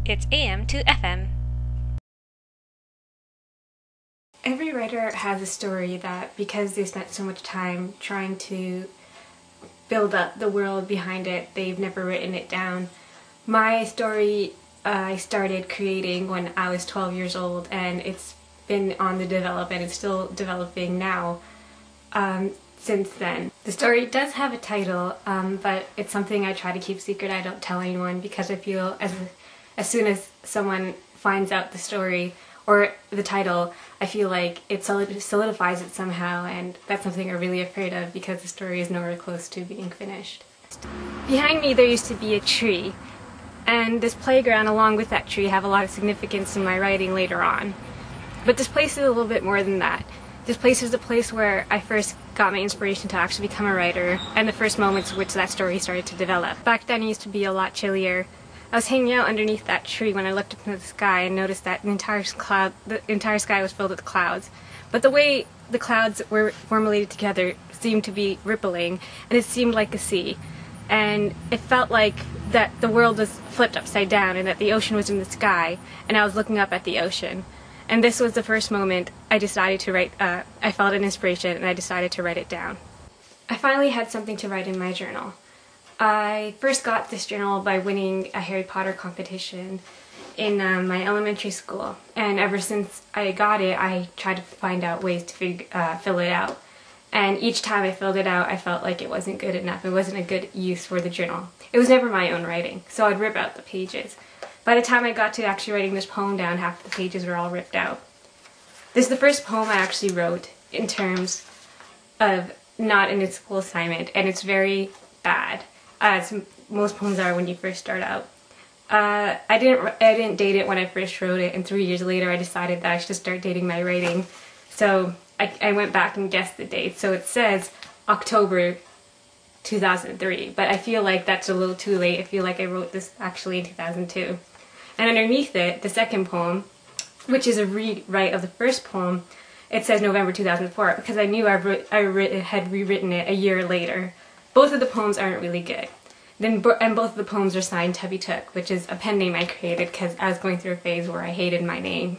It's AM to FM. Every writer has a story that, because they spent so much time trying to build up the world behind it, they've never written it down. My story I started creating when I was 12 years old, and it's been on the develop and it's still developing now since then. The story does have a title, but it's something I try to keep secret. I don't tell anyone because I feel as soon as someone finds out the story or the title, I feel like it solidifies it somehow, and that's something I'm really afraid of because the story is nowhere close to being finished. Behind me there used to be a tree, and this playground along with that tree have a lot of significance in my writing later on. But this place is a little bit more than that. This place is the place where I first got my inspiration to actually become a writer, and the first moments which that story started to develop. Back then it used to be a lot chillier. I was hanging out underneath that tree when I looked up into the sky and noticed that the entire sky was filled with clouds. But the way the clouds were formulated together seemed to be rippling, and it seemed like a sea. And it felt like that the world was flipped upside down and that the ocean was in the sky, and I was looking up at the ocean. And this was the first moment I decided to write, I felt an inspiration and I decided to write it down. I finally had something to write in my journal. I first got this journal by winning a Harry Potter competition in my elementary school, and ever since I got it, I tried to find out ways to fill it out. And each time I filled it out, I felt like it wasn't good enough. It wasn't a good use for the journal. It was never my own writing, so I'd rip out the pages. By the time I got to actually writing this poem down, half the pages were all ripped out. This is the first poem I actually wrote in terms of not in a school assignment, and it's very bad, as most poems are when you first start out. I didn't date it when I first wrote it, and 3 years later I decided that I should start dating my writing. So I went back and guessed the date. So it says October 2003, but I feel like that's a little too late. I feel like I wrote this actually in 2002. And underneath it, the second poem, which is a rewrite of the first poem, it says November 2004, because I knew I had rewritten it a year later. Both of the poems aren't really good. And both of the poems are signed Tubby Took, which is a pen name I created because I was going through a phase where I hated my name.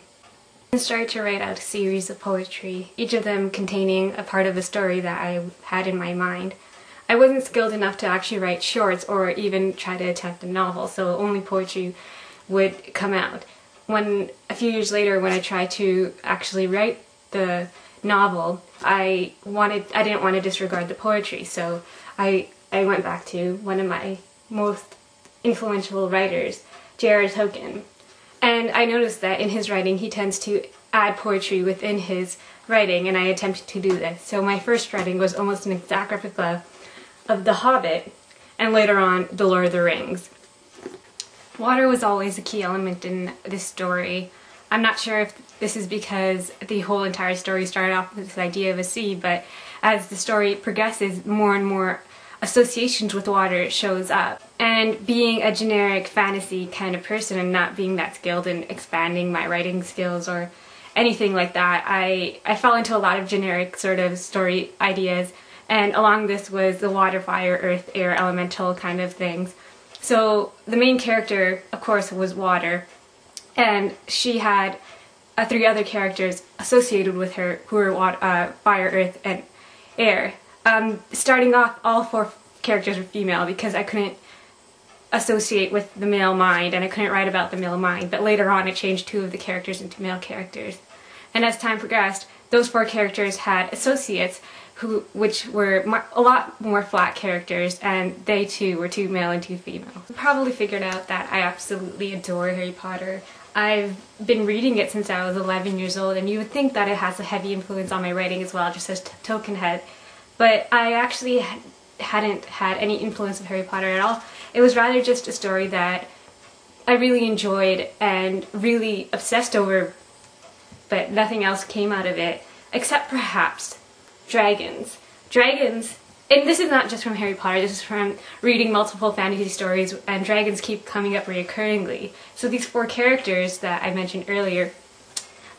I started to write out a series of poetry, each of them containing a part of the story that I had in my mind. I wasn't skilled enough to actually write shorts or even try to attempt a novel, so only poetry would come out. A few years later, when I tried to actually write the novel, I didn't want to disregard the poetry, so I went back to one of my most influential writers, J.R.R. Tolkien. And I noticed that in his writing he tends to add poetry within his writing, and I attempted to do this. So my first writing was almost an exact replica of The Hobbit, and later on, The Lord of the Rings. Water was always a key element in this story. I'm not sure if this is because the whole entire story started off with this idea of a sea, but as the story progresses, more and more associations with water shows up. And being a generic fantasy kind of person and not being that skilled in expanding my writing skills or anything like that, I fell into a lot of generic sort of story ideas, and along this was the water, fire, earth, air, elemental kind of things. So the main character, of course, was water, and she had 3 other characters associated with her who were fire, earth, and air. Starting off, all 4 characters were female because I couldn't associate with the male mind, and I couldn't write about the male mind, but later on I changed 2 of the characters into male characters. And as time progressed, those 4 characters had associates which were a lot more flat characters, and they too were 2 male and 2 female. You probably figured out that I absolutely adore Harry Potter. I've been reading it since I was 11 years old, and you would think that it has a heavy influence on my writing as well, just as Tolkien had. But I actually hadn't had any influence of Harry Potter at all. It was rather just a story that I really enjoyed and really obsessed over, but nothing else came out of it, except perhaps dragons. Dragons, and this is not just from Harry Potter, this is from reading multiple fantasy stories, and dragons keep coming up reoccurringly. So these 4 characters that I mentioned earlier,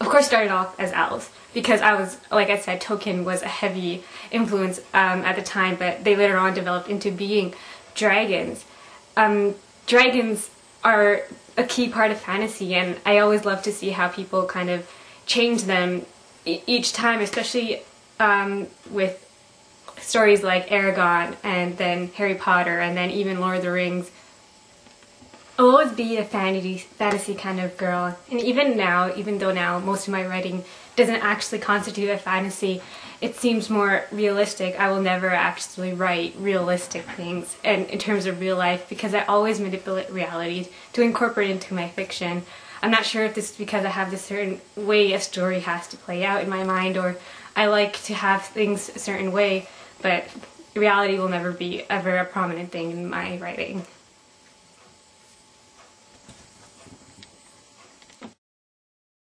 of course, started off as elves, because I was, like I said, Tolkien was a heavy influence at the time, but they later on developed into being dragons. Dragons are a key part of fantasy, and I always love to see how people kind of change them each time, especially with stories like Aragon and then Harry Potter and then even Lord of the Rings. I'll always be a fantasy kind of girl, and even now, even though now most of my writing doesn't actually constitute a fantasy, it seems more realistic. I will never actually write realistic things and in terms of real life, because I always manipulate reality to incorporate into my fiction. I'm not sure if this is because I have this certain way a story has to play out in my mind, or I like to have things a certain way, but reality will never be ever a prominent thing in my writing.